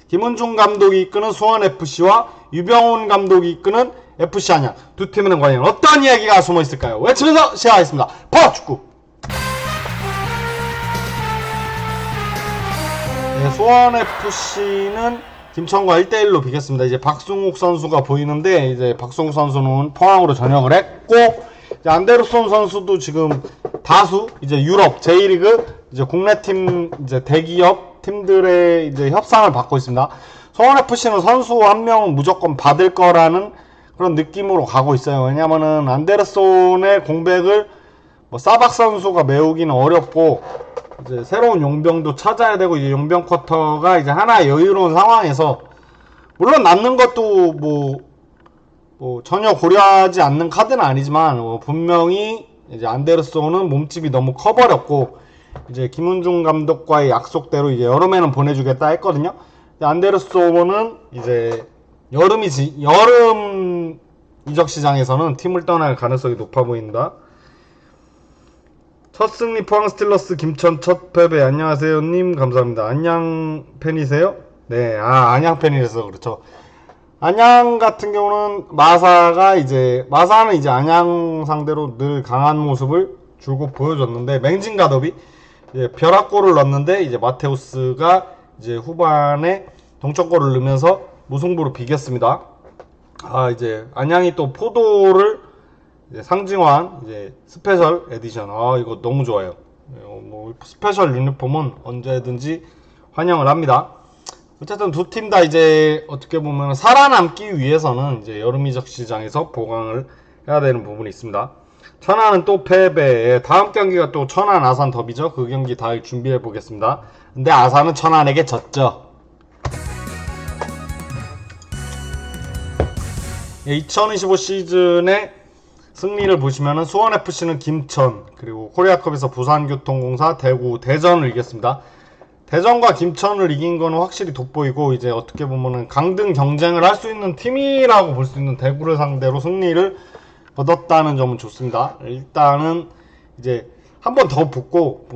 김은중 감독이 이끄는 수원FC와 유병훈 감독이 이끄는 FC 안양. 두 팀에는 과연 어떤 이야기가 숨어 있을까요? 외치면서 시작하겠습니다. 파워축구! 네, 수원FC는 김천과 1대1로 비겼습니다. 이제 박승욱 선수가 보이는데, 이제 박승욱 선수는 포항으로 전역을 했고, 이제 안데르손 선수도 지금 다수 이제 유럽 J리그 이제 국내 팀 이제 대기업 팀들의 이제 협상을 받고 있습니다. 수원FC는 선수 한 명은 무조건 받을 거라는 그런 느낌으로 가고 있어요. 왜냐면은 안데르손의 공백을 뭐 사박 선수가 메우기는 어렵고, 이제 새로운 용병도 찾아야 되고, 이제 용병 쿼터가 이제 하나 여유로운 상황에서, 물론 남는 것도 뭐 전혀 고려하지 않는 카드는 아니지만, 분명히 이제 안데르손은 몸집이 너무 커버렸고, 이제 김은중 감독과의 약속대로 이제 여름에는 보내주겠다 했거든요. 안데르손은 이제 여름 이적 시장에서는 팀을 떠날 가능성이 높아 보인다. 첫 승리 포항 스틸러스 김천 첫 패배. 안녕하세요 님, 감사합니다. 안양 팬이세요? 네, 안양 팬이라서 그렇죠. 안양 같은 경우는 마사는 이제 안양 상대로 늘 강한 모습을 줄곧 보여줬는데, 맹진가 더비 이제 벼락골을 넣었는데, 이제 마테우스가 이제 후반에 동점골을 넣으면서 무승부로 비겼습니다. 이제 안양이 또 포도를 이제 상징한 이제 스페셜 에디션, 이거 너무 좋아요. 뭐 스페셜 유니폼은 언제든지 환영을 합니다. 어쨌든 두 팀 다 이제 어떻게 보면 살아남기 위해서는 이제 여름 이적 시장에서 보강을 해야 되는 부분이 있습니다. 천안은 또 패배. 다음 경기가 또 천안 아산 더비죠. 그 경기 다 준비해 보겠습니다. 근데 아산은 천안에게 졌죠. 2025 시즌에 승리를 보시면은 수원FC는 김천, 그리고 코리아컵에서 부산교통공사, 대구, 대전을 이겼습니다. 대전과 김천을 이긴 거는 확실히 돋보이고, 이제 어떻게 보면은 강등 경쟁을 할 수 있는 팀이라고 볼 수 있는 대구를 상대로 승리를 얻었다는 점은 좋습니다. 일단은 이제 한 번 더 붙고,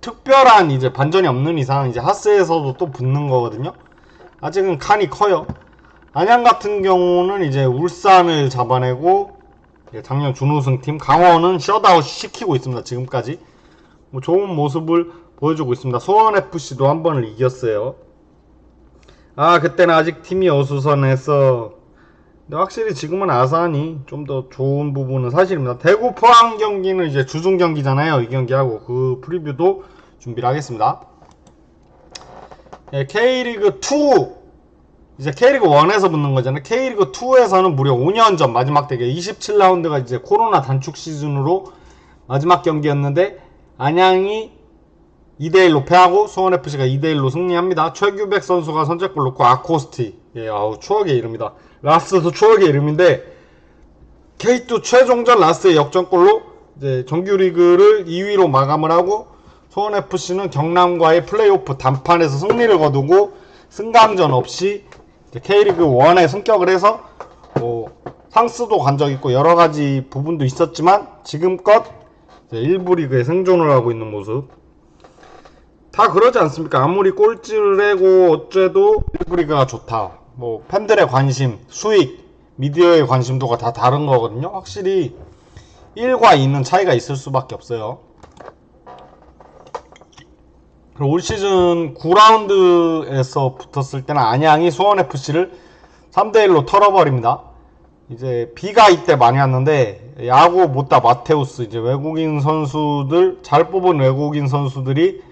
특별한 이제 반전이 없는 이상 이제 하스에서도 또 붙는 거거든요. 아직은 칸이 커요. 안양 같은 경우는 이제 울산을 잡아내고, 작년 준우승팀 강원은 셧아웃 시키고 있습니다. 지금까지 뭐 좋은 모습을 보여주고 있습니다. 수원FC도 한 번을 이겼어요. 그때는 아직 팀이 어수선해서. 근데 확실히 지금은 아산이 좀 더 좋은 부분은 사실입니다. 대구 포항 경기는 이제 주중 경기잖아요. 이 경기하고 그 프리뷰도 준비를 하겠습니다. K리그 2 이제 K리그 1에서 붙는 거잖아요. K리그 2에서는 무려 5년 전 마지막 대결 27라운드가 이제 코로나 단축 시즌으로 마지막 경기였는데, 안양이 2대1로 패하고 수원FC가 2대1로 승리합니다. 최규백 선수가 선제골 넣고, 아코스티, 추억의 이름이다. 라스도 추억의 이름인데, K2 최종전 라스의 역전골로 이제 정규리그를 2위로 마감을 하고, 수원FC는 경남과의 플레이오프 단판에서 승리를 거두고 승강전 없이 K리그 1에 승격을 해서 상스도 간 적 있고 여러가지 부분도 있었지만, 지금껏 1부 리그에 생존을 하고 있는 모습. 다 그러지 않습니까? 아무리 꼴찌를 해고 어째도 1부 리그가 좋다. 뭐 팬들의 관심, 수익, 미디어의 관심도가 다 다른 거거든요. 확실히 1과 2는 차이가 있을 수밖에 없어요. 올 시즌 9라운드에서 붙었을 때는 안양이 수원FC를 3대1로 털어버립니다. 이제 비가 이때 많이 왔는데, 야구 못다 마테우스, 이제 외국인 선수들, 잘 뽑은 외국인 선수들이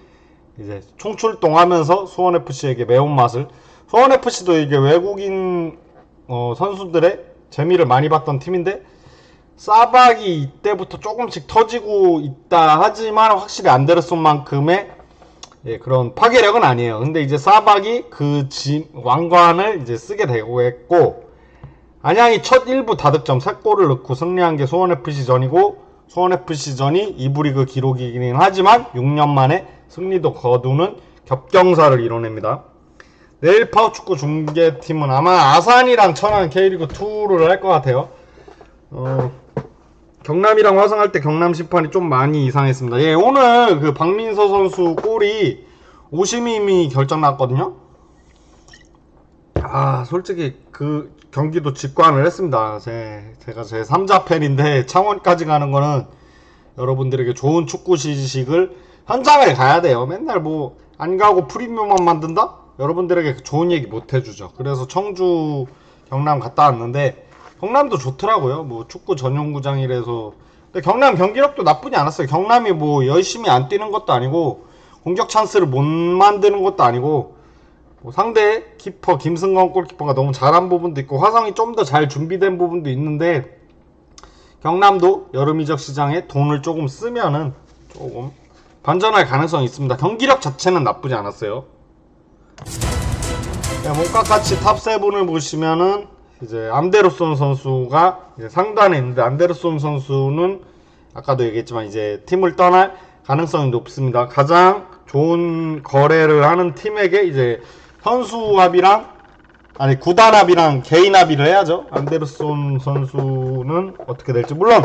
이제 총출동하면서 수원FC에게 매운맛을, 수원FC도 이게 외국인 선수들의 재미를 많이 봤던 팀인데, 사박이 이때부터 조금씩 터지고 있다 하지만 확실히 안데르손만큼의 그런 파괴력은 아니에요. 근데 이제 사박이 그 왕관을 이제 쓰게 되고 했고, 안양이 첫 1부 다득점 3골을 넣고 승리한 게 수원FC전이고, 수원FC전이 2부 리그 기록이긴 하지만 6년 만에 승리도 거두는 겹경사를 이뤄냅니다. 내일 파워축구 중계팀은 아마 아산이랑 천안 K리그2를 할 것 같아요. 경남이랑 화성할 때 경남 심판이 좀 많이 이상했습니다. 오늘 그 박민서 선수 골이 오심임이 결정 났거든요. 솔직히 그 경기도 직관을 했습니다. 제가 제 3자 팬인데 창원까지 가는 거는 여러분들에게 좋은 축구 지식을 현장에 가야 돼요. 맨날 뭐 안 가고 프리미엄만 만든다? 여러분들에게 좋은 얘기 못 해주죠. 그래서 청주 경남 갔다 왔는데 경남도 좋더라고요. 뭐 축구 전용구장이라서. 근데 경남 경기력도 나쁘지 않았어요. 경남이 뭐 열심히 안 뛰는 것도 아니고 공격 찬스를 못 만드는 것도 아니고 뭐 상대 키퍼 김승건 골키퍼가 너무 잘한 부분도 있고 화성이 좀 더 잘 준비된 부분도 있는데 경남도 여름 이적 시장에 돈을 조금 쓰면은 조금 반전할 가능성이 있습니다. 경기력 자체는 나쁘지 않았어요. 네, 몸값같이 탑7을 보시면은 이제 안데르손 선수가 이제 상단에 있는데 안데르손 선수는 아까도 얘기했지만 이제 팀을 떠날 가능성이 높습니다. 가장 좋은 거래를 하는 팀에게 이제 선수 합의랑 구단 합의랑 개인 합의를 해야죠. 안데르손 선수는 어떻게 될지 물론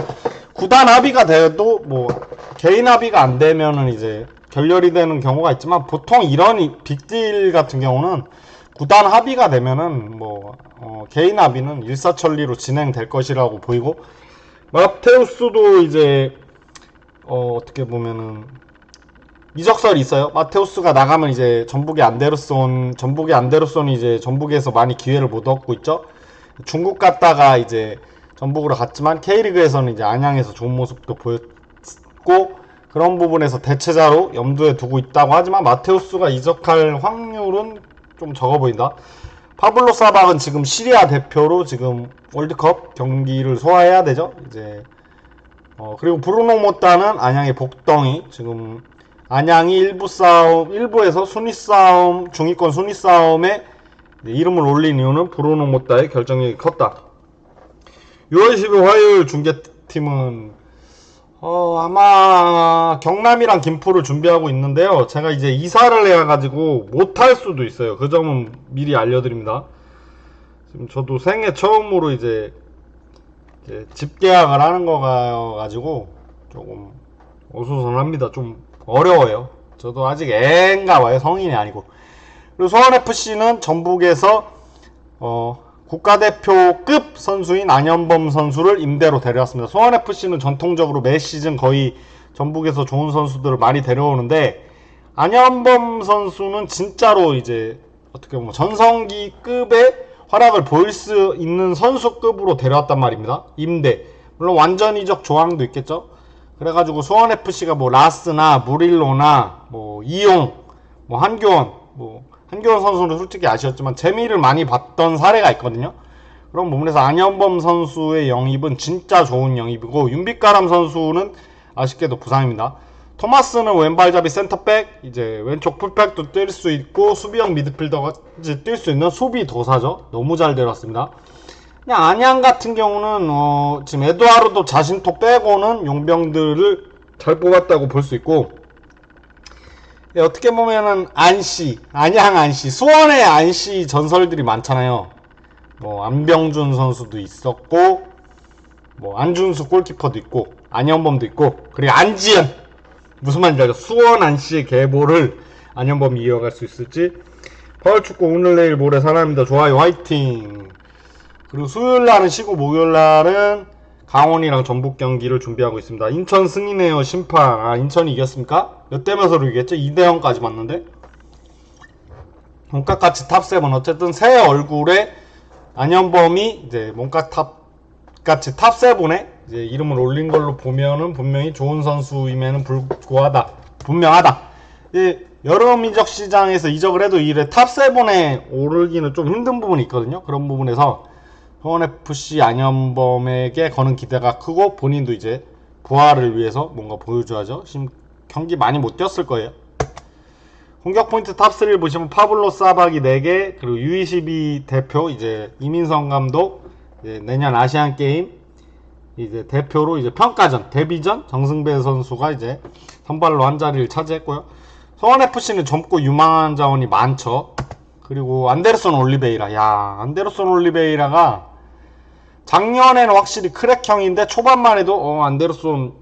구단 합의가 돼도 뭐 개인 합의가 안 되면은 이제 결렬이 되는 경우가 있지만 보통 이런 빅딜 같은 경우는 구단 합의가 되면은 뭐 개인 합의는 일사천리로 진행될 것이라고 보이고 마테우스도 이제 어떻게 보면은 이적설이 있어요. 마테우스가 나가면 이제 전북의 안데르손이 이제 전북에서 많이 기회를 못 얻고 있죠. 중국 갔다가 이제 전북으로 갔지만 K리그에서는 이제 안양에서 좋은 모습도 보였고 그런 부분에서 대체자로 염두에 두고 있다고 하지만 마테우스가 이적할 확률은 좀 적어 보인다. 파블로 사박은 지금 시리아 대표로 지금 월드컵 경기를 소화해야 되죠. 이제 그리고 브루노 모따는 안양의 복덩이 지금 안양이 일부에서 중위권 순위 싸움에 이름을 올린 이유는 브루노 모따의 결정력이 컸다. 6월 10일 화요일 중계팀은 아마 경남이랑 김포를 준비하고 있는데요. 제가 이제 이사를 해가지고 못할 수도 있어요. 그 점은 미리 알려드립니다. 지금 저도 생애 처음으로 이제 집 계약을 하는 거가지고 조금 어수선합니다. 좀 어려워요. 저도 아직 애인가 봐요. 성인이 아니고. 그리고 수원FC는 전북에서 국가대표급 선수인 안현범 선수를 임대로 데려왔습니다. 수원FC는 전통적으로 매 시즌 거의 전북에서 좋은 선수들을 많이 데려오는데 안현범 선수는 진짜로 이제 어떻게 보면 전성기급의 활약을 보일 수 있는 선수급으로 데려왔단 말입니다. 임대. 물론 완전 이적 조항도 있겠죠. 그래가지고 수원FC가 뭐 라스나 무릴로나 뭐 이용 뭐 한교원 선수는 솔직히 아쉬웠지만 재미를 많이 봤던 사례가 있거든요. 그런 부분에서 안현범 선수의 영입은 진짜 좋은 영입이고 윤빛가람 선수는 아쉽게도 부상입니다. 토마스는 왼발잡이 센터백, 이제 왼쪽 풀백도 뛸 수 있고 수비형 미드필더가 뛸 수 있는 수비 도사죠. 너무 잘 데려왔습니다. 그냥 안양 같은 경우는 지금 에드와르도 자신토 빼고는 용병들을 잘 뽑았다고 볼 수 있고 어떻게 보면은 안양 안시, 수원의 안시 전설들이 많잖아요. 뭐 안병준 선수도 있었고 뭐 안준수 골키퍼도 있고 안현범도 있고 그리고 안지현 무슨 말인지 알죠? 수원 안시의 계보를 안현범이 이어갈 수 있을지. 파울축구 오늘 내일 모레 사람입니다. 좋아요 화이팅. 그리고 수요일날은 쉬고 목요일날은 강원이랑 전북 경기를 준비하고 있습니다. 인천 승리네요. 심판. 인천이 이겼습니까? 몇 대 몇으로 이겼죠? 2대0까지 맞는데 몸값같이 탑7 어쨌든 새 얼굴에 안현범이 이제 몸값같이 탑7에 이제 이름을 올린 걸로 보면은 분명히 좋은 선수임에는 분명하다. 여름 이적 시장에서 이적을 해도 이래 탑7에 오르기는 좀 힘든 부분이 있거든요. 그런 부분에서 수원FC 안현범에게 거는 기대가 크고 본인도 이제 부활을 위해서 뭔가 보여줘야죠. 지금 경기 많이 못 뛰었을 거예요. 공격 포인트 탑3를 보시면 파블로 사박이 4개, 그리고 U22 대표 이제 이민성 감독 이제 내년 아시안 게임 이제 대표로 이제 평가전, 데뷔전 정승배 선수가 이제 선발로 한 자리를 차지했고요. 수원FC는 젊고 유망한 자원이 많죠. 그리고 안데르손 올리베이라가 작년에는 확실히 크랙형인데 초반만 해도 안데르손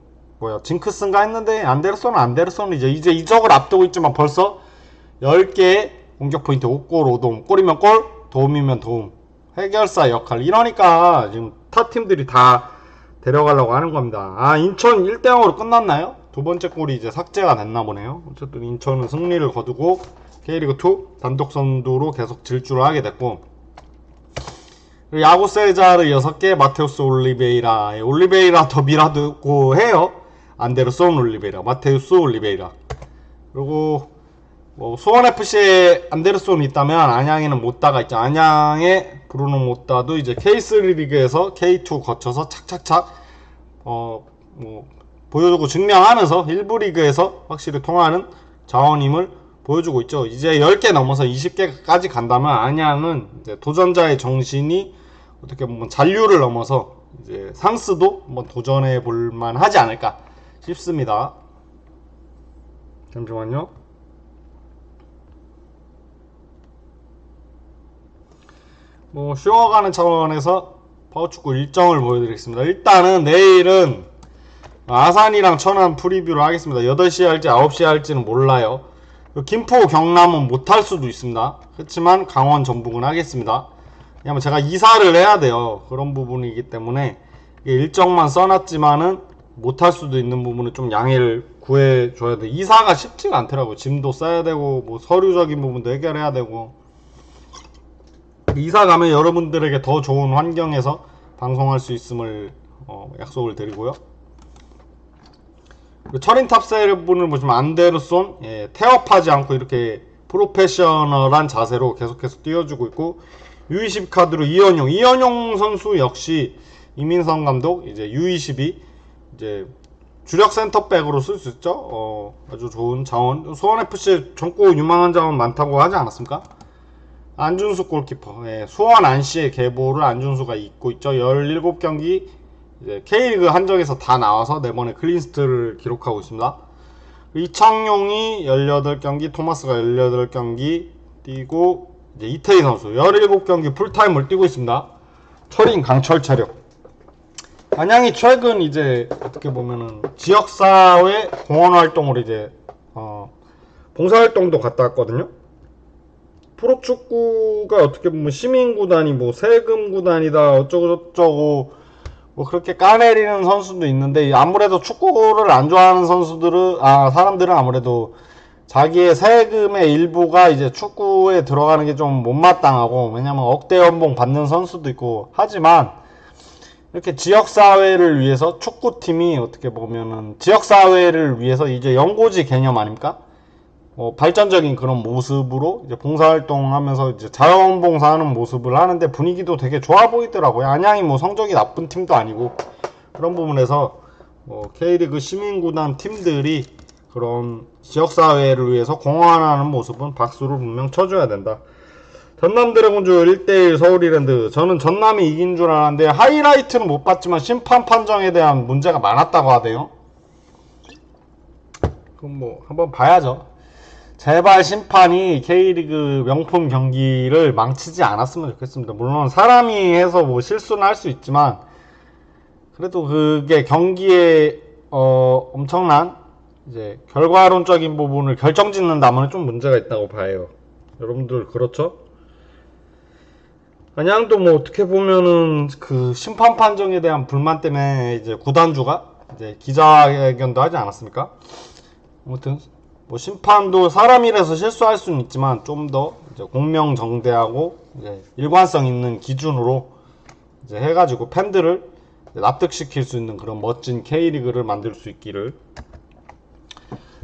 징크스인가 했는데 안데르손은 이제 이적을 앞두고 있지만 벌써 10개의 공격 포인트 5골 5도움 골이면 골 도움이면 도움, 해결사 역할, 이러니까 지금 타 팀들이 다 데려가려고 하는 겁니다. 아, 인천 1대0으로 끝났나요? 두 번째 골이 이제 삭제가 됐나 보네요. 어쨌든 인천은 승리를 거두고 K리그2 단독 선두로 계속 질주를 하게 됐고, 야구 세자르 6개, 마테우스 올리베이라, 올리베이라 더비라고 해요. 안데르손 올리베이라, 마테우스 올리베이라. 그리고 뭐 수원FC에 안데르손이 있다면 안양에는 못다가 있죠. 안양에 브루노 못다도 이제 K3 리그에서 K2 거쳐서 착착착 뭐 보여주고 증명하면서 일부 리그에서 확실히 통하는 자원임을 보여주고 있죠. 이제 10개 넘어서 20개까지 간다면 안양은 이제 도전자의 정신이 어떻게 보면 잔류를 넘어서 이제 상스도 한번 도전해 볼만 하지 않을까 싶습니다. 잠시만요. 뭐 쉬어가는 차원에서 파워축구 일정을 보여드리겠습니다. 일단은 내일은 아산이랑 천안 프리뷰를 하겠습니다. 8시에 할지 9시에 할지는 몰라요. 김포 경남은 못할 수도 있습니다. 그렇지만 강원 전북은 하겠습니다. 왜냐면 제가 이사를 해야 돼요. 그런 부분이기 때문에 일정만 써놨지만은 못할 수도 있는 부분은 좀 양해를 구해줘야 돼. 이사가 쉽지가 않더라고요. 짐도 싸야 되고 뭐 서류적인 부분도 해결해야 되고, 이사 가면 여러분들에게 더 좋은 환경에서 방송할 수 있음을 약속을 드리고요. 철인 탑7을 보시면 안데르손, 태업하지 않고 이렇게 프로페셔널한 자세로 계속해서 띄워주고 있고, U20 카드로 이현용 선수 역시 이민성 감독 이제 U22 이제 주력 센터백으로 쓸 수 있죠. 아주 좋은 자원. 수원FC 젊고 유망한 자원 많다고 하지 않았습니까? 안준수 골키퍼, 수원 안시의 계보를 안준수가 잇고 있죠. 17경기 이제 K리그 한정에서 다 나와서 4번의 클린스트를 기록하고 있습니다. 이창용이 18경기, 토마스가 18경기 뛰고, 이제 이태희 선수 17경기 풀타임을 뛰고 있습니다. 철인 강철 체력. 안양이 최근 이제 어떻게 보면은 지역사회 공헌활동으로 이제 봉사활동도 갔다 왔거든요. 프로축구가 어떻게 보면 시민구단이 뭐 세금구단이다 어쩌고저쩌고 뭐 그렇게 까내리는 선수도 있는데, 아무래도 축구를 안 좋아하는 사람들은 아무래도 자기의 세금의 일부가 이제 축구에 들어가는 게 좀 못마땅하고, 왜냐면 억대 연봉 받는 선수도 있고 하지만, 이렇게 지역사회를 위해서 축구팀이 어떻게 보면은 지역사회를 위해서 이제 연고지 개념 아닙니까? 발전적인 그런 모습으로 이제 봉사활동하면서 이제 자원봉사하는 모습을 하는데 분위기도 되게 좋아 보이더라고요. 안양이 뭐 성적이 나쁜 팀도 아니고, 그런 부분에서 K리그 시민구단 팀들이 그런 지역사회를 위해서 공헌하는 모습은 박수를 분명 쳐줘야 된다. 전남 드래곤즈 1대1 서울이랜드. 저는 전남이 이긴 줄 알았는데 하이라이트는 못 봤지만 심판 판정에 대한 문제가 많았다고 하대요. 그럼 뭐 한번 봐야죠. 제발 심판이 K리그 명품 경기를 망치지 않았으면 좋겠습니다. 물론 사람이 해서 뭐 실수는 할 수 있지만, 그래도 그게 경기에 엄청난 이제 결과론적인 부분을 결정짓는다면 좀 문제가 있다고 봐요. 여러분들 그렇죠? 안양도 뭐 어떻게 보면은 그 심판 판정에 대한 불만 때문에 이제 구단주가 이제 기자회견도 하지 않았습니까? 아무튼 뭐 심판도 사람이라서 실수할 수는 있지만 좀 더 이제 공명정대하고 이제 일관성 있는 기준으로 이제 해가지고 팬들을 납득시킬 수 있는 그런 멋진 K리그를 만들 수 있기를.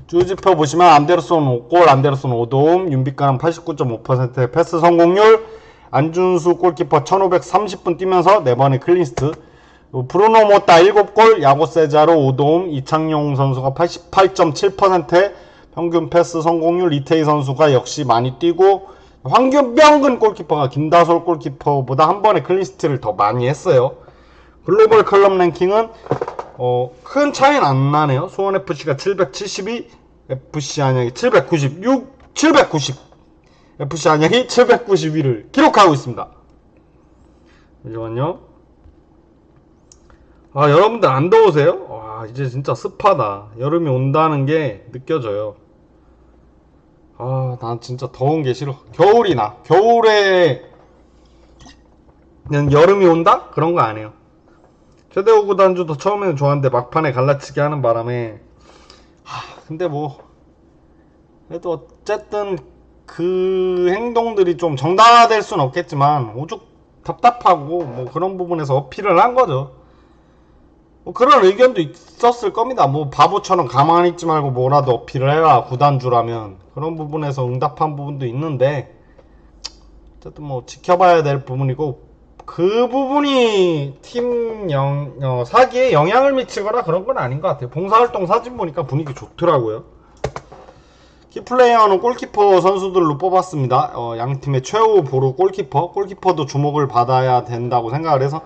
주지표 보시면 안데르손 5골, 안데르손 5도움, 윤빛가람 89.5%의 패스 성공률, 안준수 골키퍼 1530분 뛰면서 4번의 클린스트, 브루노 모타 7골, 야고 세자로 5도움, 이창용 선수가 88.7%의 평균 패스 성공률, 이태희 선수가 역시 많이 뛰고, 황균병근 골키퍼가 김다솔 골키퍼보다 한 번의 클린스트를 더 많이 했어요. 글로벌 클럽 랭킹은 큰 차이는 안 나네요. 수원FC가 772, FC 안양이 790, FC 안양이 791을 기록하고 있습니다. 잠시만요. 여러분들 안 더우세요? 이제 진짜 습하다. 여름이 온다는 게 느껴져요. 난 진짜 더운 게 싫어. 겨울이나 겨울에 그냥 여름이 온다? 그런 거 아니에요. 최대호 구단주도 처음에는 좋았는데 막판에 갈라치기 하는 바람에 근데 뭐 그래도 어쨌든 그 행동들이 좀 정당화될 순 없겠지만 오죽 답답하고 뭐 그런 부분에서 어필을 한 거죠. 뭐 그런 의견도 있었을 겁니다. 뭐 바보처럼 가만히 있지 말고 뭐라도 어필을 해라 구단주라면. 그런 부분에서 응답한 부분도 있는데 어쨌든 뭐 지켜봐야 될 부분이고, 그 부분이 팀 사기에 영향을 미치거나 그런 건 아닌 것 같아요. 봉사활동 사진 보니까 분위기 좋더라고요. 키플레이어는 골키퍼 선수들로 뽑았습니다. 양팀의 최후 보루 골키퍼도 주목을 받아야 된다고 생각을 해서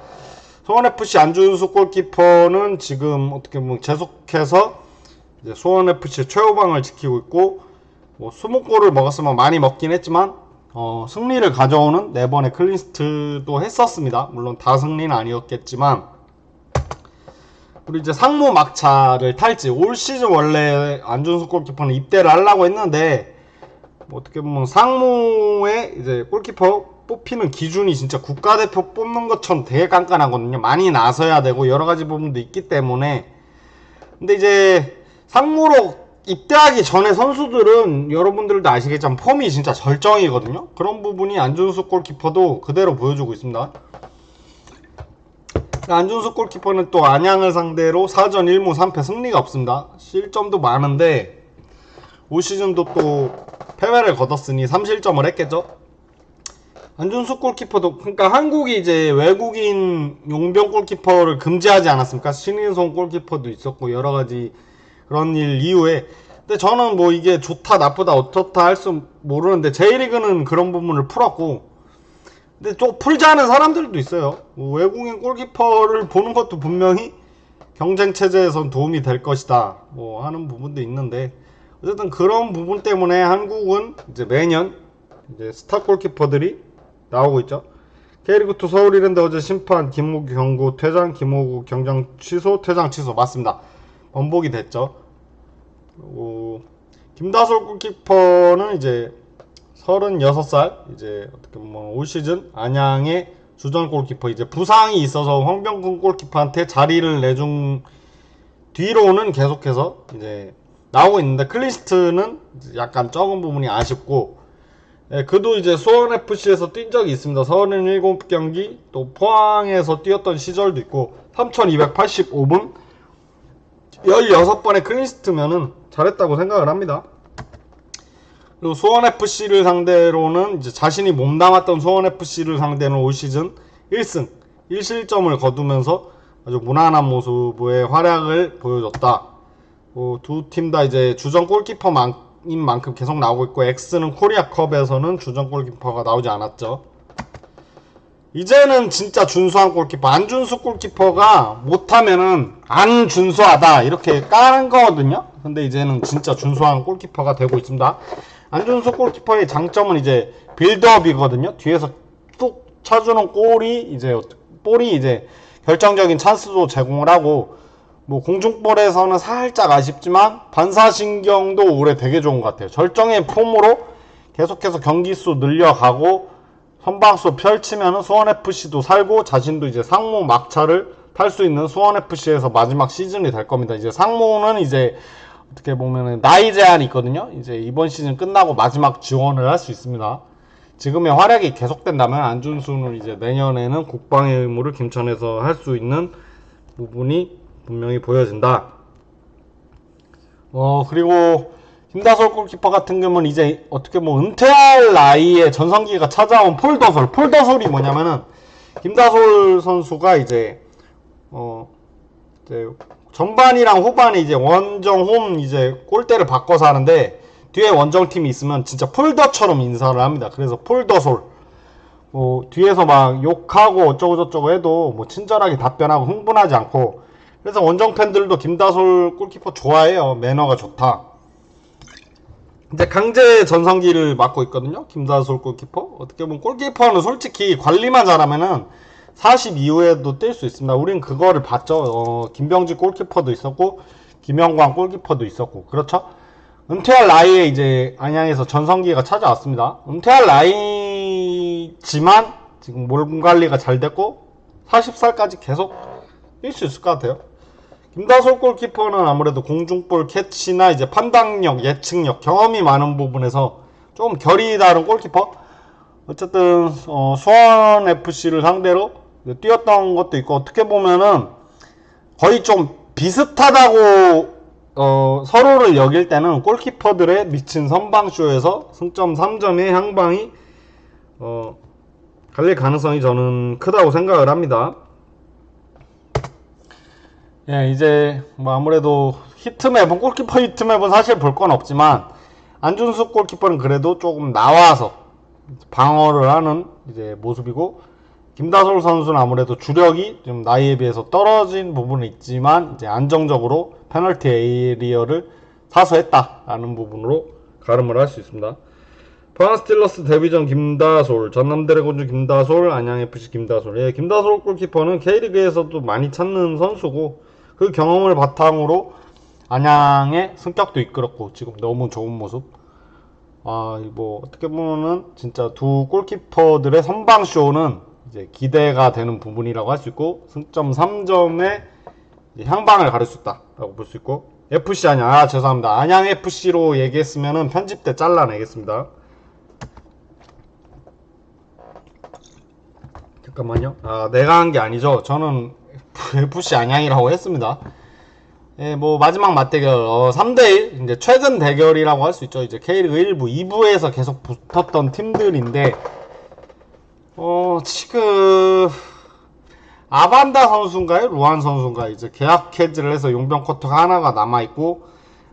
수원FC 안준수 골키퍼는 지금 어떻게 보면 계속해서 이제 수원FC 최후방을 지키고 있고, 뭐 20골을 먹었으면 많이 먹긴 했지만 승리를 가져오는 4번의 클린스트도 했었습니다. 물론 다 승리는 아니었겠지만. 그리고 이제 상무 막차를 탈지, 올 시즌 원래 안준수 골키퍼는 입대를 하려고 했는데 뭐 어떻게 보면 상무의 이제 골키퍼 뽑히는 기준이 진짜 국가대표 뽑는 것처럼 되게 깐깐하거든요. 많이 나서야 되고 여러 가지 부분도 있기 때문에. 근데 이제 상무로 입대하기 전에 선수들은 여러분들도 아시겠지만 폼이 진짜 절정이거든요. 그런 부분이 안준수 골키퍼도 그대로 보여주고 있습니다. 안준수 골키퍼는 또 안양을 상대로 4전 1무 3패 승리가 없습니다. 실점도 많은데 올 시즌도 또 패배를 거뒀으니 3실점을 했겠죠. 안준수 골키퍼도, 그러니까 한국이 이제 외국인 용병 골키퍼를 금지하지 않았습니까? 신인성 골키퍼도 있었고 여러 가지 그런 일 이후에. 근데 저는 뭐 이게 좋다 나쁘다 어떻다 할 수 모르는데 J리그는 그런 부분을 풀었고, 근데 좀 풀자는 사람들도 있어요. 뭐 외국인 골키퍼를 보는 것도 분명히 경쟁 체제에선 도움이 될 것이다 뭐 하는 부분도 있는데, 어쨌든 그런 부분 때문에 한국은 이제 매년 이제 스타 골키퍼들이 나오고 있죠. K리그2 서울 이랜드 어제 심판 김무기 경고, 퇴장 김호구 경장 취소, 퇴장 취소 맞습니다. 번복이 됐죠. 그리고 김다솔 골키퍼는 이제 36살, 이제 어떻게 보면 올 시즌 안양의 주전 골키퍼, 이제 부상이 있어서 황병근 골키퍼한테 자리를 내준 뒤로는 계속해서 이제 나오고 있는데 클린스트는 약간 적은 부분이 아쉽고, 그도 이제 수원FC에서 뛴 적이 있습니다. 37경기, 또 포항에서 뛰었던 시절도 있고 3285분 16번의 클린스트면은 잘했다고 생각을 합니다. 그리고 수원FC를 상대로는 이제 자신이 몸담았던 수원FC를 상대로 올 시즌 1승 1실점을 거두면서 아주 무난한 모습의 활약을 보여줬다. 두 팀 다 이제 주전 골키퍼인 만큼 계속 나오고 있고, X는 코리아컵에서는 주전 골키퍼가 나오지 않았죠. 이제는 진짜 준수한 골키퍼, 안준수 골키퍼가 못하면은 안 준수하다 이렇게 까는 거거든요. 근데 이제는 진짜 준수한 골키퍼가 되고 있습니다. 안준수 골키퍼의 장점은 이제 빌드업이거든요. 뒤에서 뚝 쳐주는 볼이 이제 결정적인 찬스도 제공을 하고, 뭐 공중볼에서는 살짝 아쉽지만 반사신경도 올해 되게 좋은 것 같아요. 절정의 폼으로 계속해서 경기수 늘려가고 선방수 펼치면 수원FC도 살고 자신도 이제 상무 막차를 탈 수 있는 수원FC에서 마지막 시즌이 될 겁니다. 이제 상무는 이제 어떻게 보면 나이 제한이 있거든요. 이제 이번 시즌 끝나고 마지막 지원을 할 수 있습니다. 지금의 활약이 계속된다면 안준수는 이제 내년에는 국방의 의무를 김천에서 할 수 있는 부분이 분명히 보여진다. 그리고 김다솔 골키퍼 같은 경우는 이제 어떻게 뭐 은퇴할 나이에 전성기가 찾아온 폴더솔이 뭐냐면은 김다솔 선수가 이제 전반이랑 후반에 이제 원정 홈 이제 골대를 바꿔서 하는데 뒤에 원정팀이 있으면 진짜 폴더처럼 인사를 합니다. 그래서 폴더솔. 뒤에서 막 욕하고 어쩌고저쩌고 해도 뭐 친절하게 답변하고 흥분하지 않고, 그래서 원정 팬들도 김다솔 골키퍼 좋아해요. 매너가 좋다. 이제 강제 전성기를 맡고 있거든요. 김다솔 골키퍼. 어떻게 보면 골키퍼는 솔직히 관리만 잘하면은 40 이후에도 뛸 수 있습니다. 우린 그거를 봤죠. 김병지 골키퍼도 있었고 김영광 골키퍼도 있었고. 그렇죠? 은퇴할 나이에 이제 안양에서 전성기가 찾아왔습니다. 은퇴할 나이지만 지금 몸 관리가 잘 됐고 40살까지 계속 뛸 수 있을 것 같아요. 김다솔 골키퍼는 아무래도 공중볼 캐치나 이제 판단력, 예측력, 경험이 많은 부분에서 좀 결이 다른 골키퍼. 어쨌든 수원 FC를 상대로 뛰었던 것도 있고, 어떻게 보면은 거의 좀 비슷하다고 서로를 여길 때는 골키퍼들의 미친 선방쇼에서 승점 3점의 향방이 갈릴 가능성이 저는 크다고 생각을 합니다. 예, 이제 뭐 아무래도 히트맵은, 골키퍼 히트맵은 사실 볼 건 없지만 안준수 골키퍼는 그래도 조금 나와서 방어를 하는 이제 모습이고, 김다솔 선수는 아무래도 주력이 좀 나이에 비해서 떨어진 부분은 있지만 이제 안정적으로 페널티 에리어를 사수했다라는 부분으로 가름을 할 수 있습니다. 포항 스틸러스 데뷔전 김다솔, 전남 드래곤즈 김다솔, 안양 FC 김다솔. 예, 김다솔 골키퍼는 K리그에서도 많이 찾는 선수고, 그 경험을 바탕으로 안양의 승격도 이끌었고 지금 너무 좋은 모습. 뭐 어떻게 보면은 진짜 두 골키퍼들의 선방쇼는 이제 기대가 되는 부분이라고 할 수 있고, 승점 3점의 향방을 가릴 수 있다라고 볼 수 있고. FC 안양, 죄송합니다. 안양 FC로 얘기했으면은 편집 때 잘라내겠습니다. 잠깐만요. 내가 한 게 아니죠. 저는 FC 안양이라고 했습니다. 예, 뭐 마지막 맞대결 3대1 이제 최근 대결이라고 할 수 있죠. 이제 K리그 1부, 2부에서 계속 붙었던 팀들인데 지금 아반다 선수인가요? 루안 선수인가요? 이제 계약 해지를 해서 용병 쿼터가 하나가 남아있고,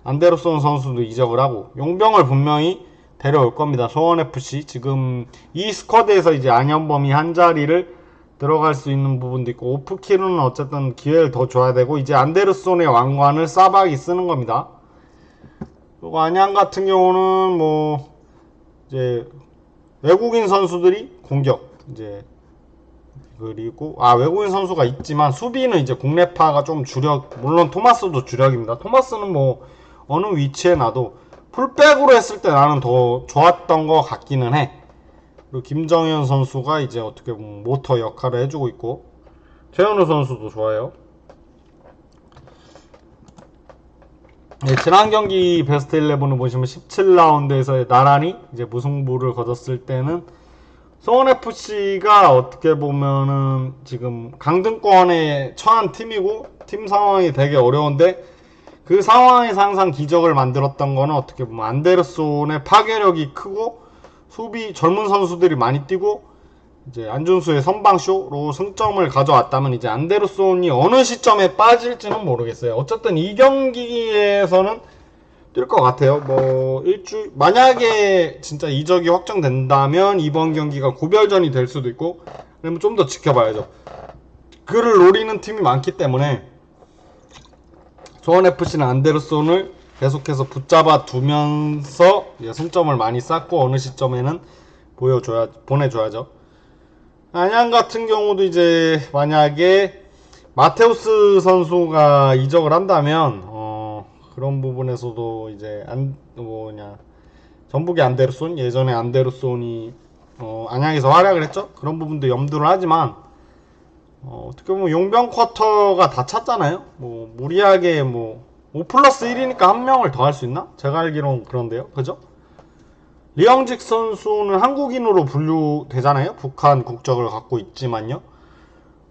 안데르손 선수도 이적을 하고, 용병을 분명히 데려올 겁니다. 수원FC. 지금 이 스쿼드에서 이제 안현범이 한 자리를 들어갈 수 있는 부분도 있고, 오프키르는 어쨌든 기회를 더 줘야 되고, 이제 안데르손의 왕관을 싸박이 쓰는 겁니다. 그리고 안양 같은 경우는 뭐 이제 외국인 선수들이 공격, 이제 그리고 외국인 선수가 있지만 수비는 이제 국내파가 좀 주력, 물론 토마스도 주력입니다. 토마스는 뭐 어느 위치에 놔도 풀백으로 했을 때 나는 더 좋았던 것 같기는 해. 그리고 김정현 선수가 이제 어떻게 보면 모터 역할을 해주고 있고, 최현우 선수도 좋아요. 네, 지난 경기 베스트 11을 보시면 17라운드에서 나란히 이제 무승부를 거뒀을 때는 수원FC가 어떻게 보면은 지금 강등권에 처한 팀이고, 팀 상황이 되게 어려운데, 그 상황에서 항상 기적을 만들었던 거는 어떻게 보면 안데르손의 파괴력이 크고, 수비 젊은 선수들이 많이 뛰고, 이제 안준수의 선방쇼로 승점을 가져왔다면, 이제 안데르손이 어느 시점에 빠질지는 모르겠어요. 어쨌든 이 경기에서는 뛸 것 같아요. 뭐 만약에 진짜 이적이 확정된다면 이번 경기가 고별전이 될 수도 있고, 그러면 좀 더 지켜봐야죠. 그를 노리는 팀이 많기 때문에 수원FC는 안데르손을 계속해서 붙잡아 두면서 승점을 많이 쌓고 어느 시점에는 보내줘야죠. 안양 같은 경우도 이제 만약에 마테우스 선수가 이적을 한다면 그런 부분에서도 이제 전북의 안데르손, 예전에 안데르손이 안양에서 활약을 했죠. 그런 부분도 염두를 하지만 어떻게 보면 용병 쿼터가 다 찼잖아요. 뭐 무리하게 뭐 5+1이니까 한 명을 더 할 수 있나? 제가 알기로는 그런데요. 그죠? 리영직 선수는 한국인으로 분류되잖아요. 북한 국적을 갖고 있지만요.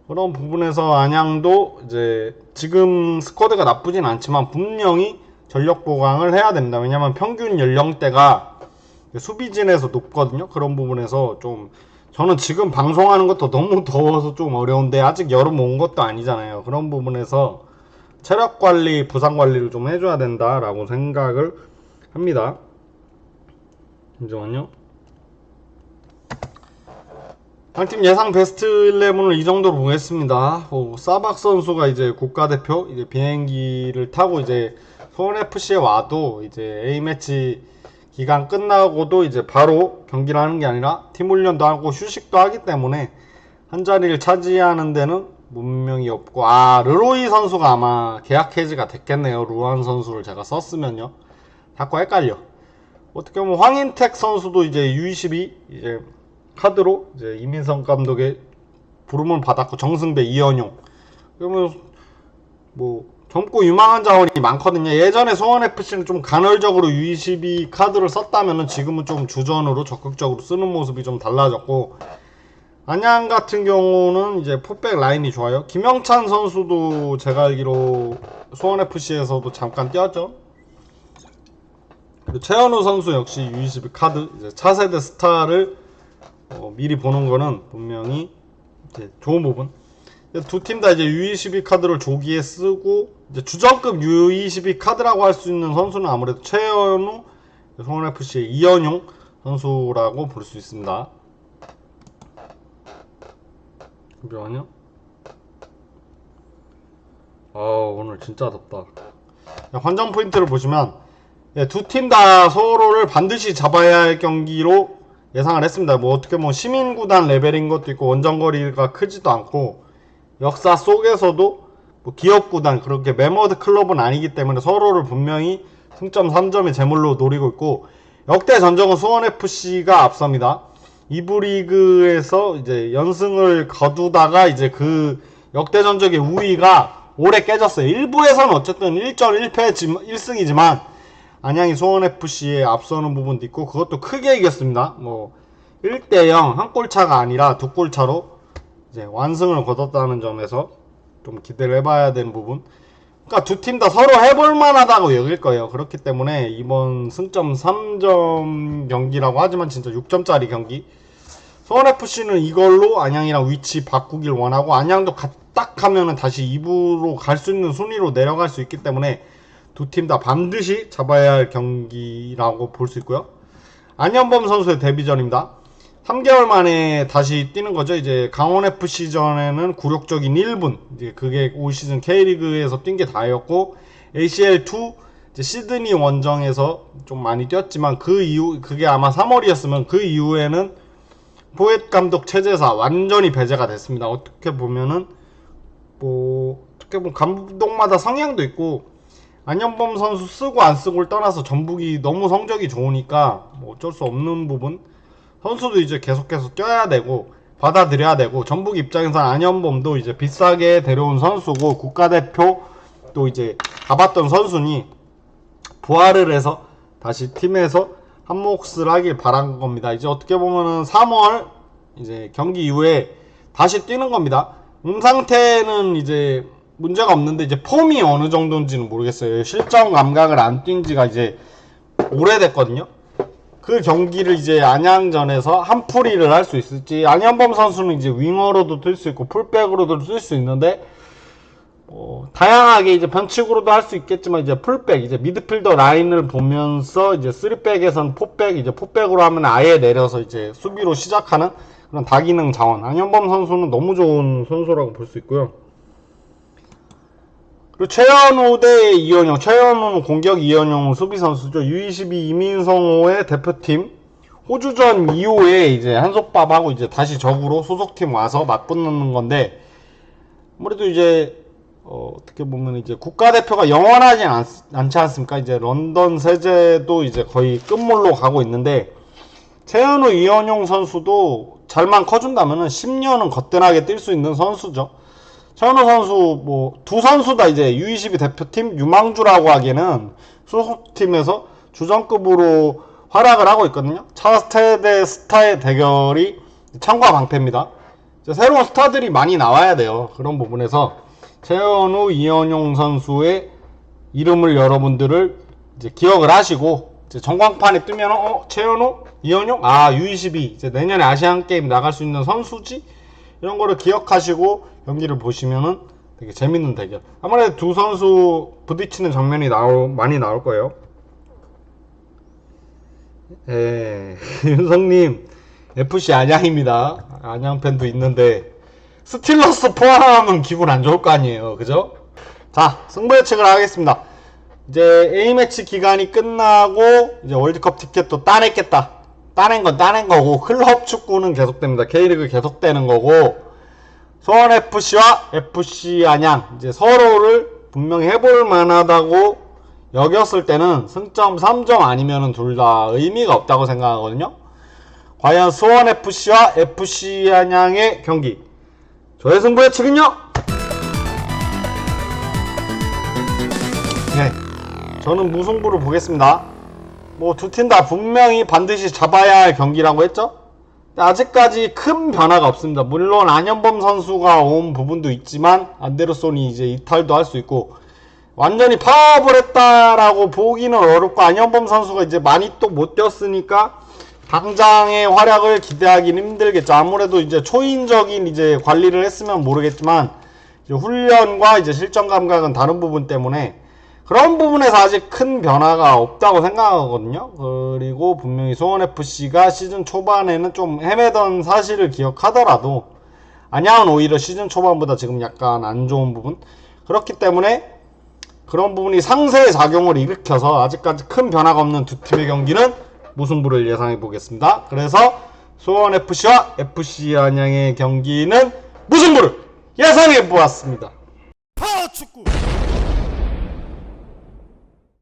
그런 부분에서 안양도 이제 지금 스쿼드가 나쁘진 않지만 분명히 전력 보강을 해야 됩니다. 왜냐면 평균 연령대가 수비진에서 높거든요. 그런 부분에서 좀 저는 지금 방송하는 것도 너무 더워서 좀 어려운데, 아직 여름 온 것도 아니잖아요. 그런 부분에서 체력 관리, 부상 관리를 좀 해줘야 된다라고 생각을 합니다. 잠시만요. 양팀 예상 베스트 11을 이 정도로 보겠습니다. 사박 선수가 이제 국가대표 이제 비행기를 타고 이제 수원FC에 와도 이제 A매치 기간 끝나고도 이제 바로 경기를 하는 게 아니라 팀 훈련도 하고 휴식도 하기 때문에 한 자리를 차지하는 데는 문명이 없고, 르로이 선수가 아마 계약 해지가 됐겠네요. 루안 선수를 제가 썼으면요. 자꾸 헷갈려. 어떻게 보면 황인택 선수도 이제 U22 이제 카드로 이제 이민성 감독의 부름을 받았고 정승배, 이현용. 그러면 뭐 젊고 유망한 자원이 많거든요. 예전에 수원FC는 좀 간헐적으로 U22 카드를 썼다면은 지금은 좀 주전으로 적극적으로 쓰는 모습이 좀 달라졌고, 안양 같은 경우는 이제 포백 라인이 좋아요. 김영찬 선수도 제가 알기로 수원FC에서도 잠깐 뛰었죠. 그리고 최현우 선수 역시 U22 카드, 이제 차세대 스타를 미리 보는 거는 분명히 이제 좋은 부분. 두 팀 다 이제 U22 카드를 조기에 쓰고, 이제 주전급 U22 카드라고 할 수 있는 선수는 아무래도 최현우, 수원FC의 이현용 선수라고 볼 수 있습니다. 잠시만요. 오늘 진짜 덥다. 관전 포인트를 보시면 두 팀 다 서로를 반드시 잡아야 할 경기로 예상을 했습니다. 뭐 어떻게 보면 시민구단 레벨인 것도 있고, 원정거리가 크지도 않고, 역사 속에서도 뭐 기업구단, 그렇게 매머드 클럽은 아니기 때문에 서로를 분명히 승점 3점의 제물로 노리고 있고, 역대 전적은 수원FC가 앞섭니다. 2부 리그에서 이제 연승을 거두다가 이제 그 역대 전적의 우위가 올해 깨졌어요. 1부에서는 어쨌든 1전 1패 1승이지만 안양이 수원FC에 앞서는 부분도 있고, 그것도 크게 이겼습니다. 뭐 1대0 한 골 차가 아니라 두 골 차로 이제 완승을 거뒀다는 점에서 좀 기대를 해봐야 되는 부분. 그러니까 두 팀 다 서로 해볼 만하다고 여길 거예요. 그렇기 때문에 이번 승점 3점 경기라고 하지만 진짜 6점짜리 경기. 수원FC는 이걸로 안양이랑 위치 바꾸길 원하고, 안양도 딱 하면은 다시 2부로 갈 수 있는 순위로 내려갈 수 있기 때문에 두 팀 다 반드시 잡아야 할 경기라고 볼 수 있고요. 안현범 선수의 데뷔전입니다. 3개월 만에 다시 뛰는 거죠. 이제 강원FC 전에는 굴욕적인 1분, 이제 그게 올 시즌 K리그에서 뛴 게 다였고, ACL2 이제 시드니 원정에서 좀 많이 뛰었지만, 그 이후 그게 아마 3월이었으면 그 이후에는 포엣 감독 체제사 완전히 배제가 됐습니다. 어떻게 보면은 어떻게 보면 감독마다 성향도 있고, 안현범 선수 쓰고 안 쓰고를 떠나서 전북이 너무 성적이 좋으니까 뭐 어쩔 수 없는 부분. 선수도 이제 계속해서 뛰어야 되고 받아들여야 되고, 전북 입장에서는 안현범도 이제 비싸게 데려온 선수고 국가대표 또 이제 가봤던 선수니 부활을 해서 다시 팀에서 한 몫을 하길 바란 겁니다. 이제 어떻게 보면은 3월 이제 경기 이후에 다시 뛰는 겁니다. 상태는 이제 문제가 없는데, 이제 폼이 어느 정도인지는 모르겠어요. 실전 감각을 안 뛴 지가 이제 오래됐거든요. 그 경기를 이제 안양전에서 한풀이를 할 수 있을지. 안현범 선수는 이제 윙어로도 뛸 수 있고 풀백으로도 뛸 수 있는데, 다양하게 이제 변칙으로도 할 수 있겠지만, 이제 풀백, 이제 미드필더 라인을 보면서 이제 3백에선 포백, 이제 포백으로 하면 아예 내려서 이제 수비로 시작하는 그런 다기능 자원. 안현범 선수는 너무 좋은 선수라고 볼 수 있고요. 그리고 최현우 대 이현용. 최현우는 공격, 이현용은 수비 선수죠. U22 이민성호의 대표팀 호주전 이후에 이제 한솥밥하고 이제 다시 적으로 소속팀 와서 맞붙는 건데, 아무래도 이제 어떻게 보면 이제 국가대표가 영원하진 않지 않습니까? 이제 런던 세제도 이제 거의 끝물로 가고 있는데, 최현우, 이현용 선수도 잘만 커준다면은 10년은 거뜬하게 뛸 수 있는 선수죠. 최현우 선수 두 선수 다 이제 U22 대표팀 유망주라고 하기에는 소속팀에서 주전급으로 활약을 하고 있거든요. 차세대 스타의 대결이 창과 방패입니다. 새로운 스타들이 많이 나와야 돼요. 그런 부분에서 최현우, 이현용 선수의 이름을 여러분들을 이제 기억을 하시고, 이제 전광판에 뜨면 최현우, 이현용, U22 이제 내년에 아시안 게임 나갈 수 있는 선수지, 이런 거를 기억하시고 경기를 보시면은 되게 재밌는 대결. 아무래도 두 선수 부딪히는 장면이 많이 나올 거예요. 윤성님, FC 안양입니다. 안양 팬도 있는데 스틸러스 포함하면 기분 안 좋을 거 아니에요, 그죠? 자, 승부 예측을 하겠습니다. 이제 A매치 기간이 끝나고 이제 월드컵 티켓도 따냈겠다. 따낸 건 따낸 거고, 클럽 축구는 계속됩니다. K리그 계속되는 거고, 수원FC와 FC 안양 이제 서로를 분명히 해볼 만하다고 여겼을 때는 승점 3점 아니면은 둘 다 의미가 없다고 생각하거든요. 과연 수원FC와 FC 안양의 경기, 저의 승부 예측은요? 네, 저는 무승부를 보겠습니다. 뭐 두 팀 다 분명히 반드시 잡아야 할 경기라고 했죠? 아직까지 큰 변화가 없습니다. 물론 안현범 선수가 온 부분도 있지만 안데르손이 이제 이탈도 할 수 있고 완전히 파업을 했다라고 보기는 어렵고, 안현범 선수가 이제 많이 또 못 뛰었으니까 당장의 활약을 기대하기는 힘들겠죠. 아무래도 이제 초인적인 이제 관리를 했으면 모르겠지만 이제 훈련과 이제 실전 감각은 다른 부분 때문에 그런 부분에서 아직 큰 변화가 없다고 생각하거든요. 그리고 분명히 수원FC가 시즌 초반에는 좀 헤매던 사실을 기억하더라도 안양은 오히려 시즌 초반보다 지금 약간 안 좋은 부분, 그렇기 때문에 그런 부분이 상세의 작용을 일으켜서 아직까지 큰 변화가 없는 두 팀의 경기는 무승부를 예상해 보겠습니다. 그래서 수원FC와 FC 안양의 경기는 무승부를 예상해 보았습니다. 파워축구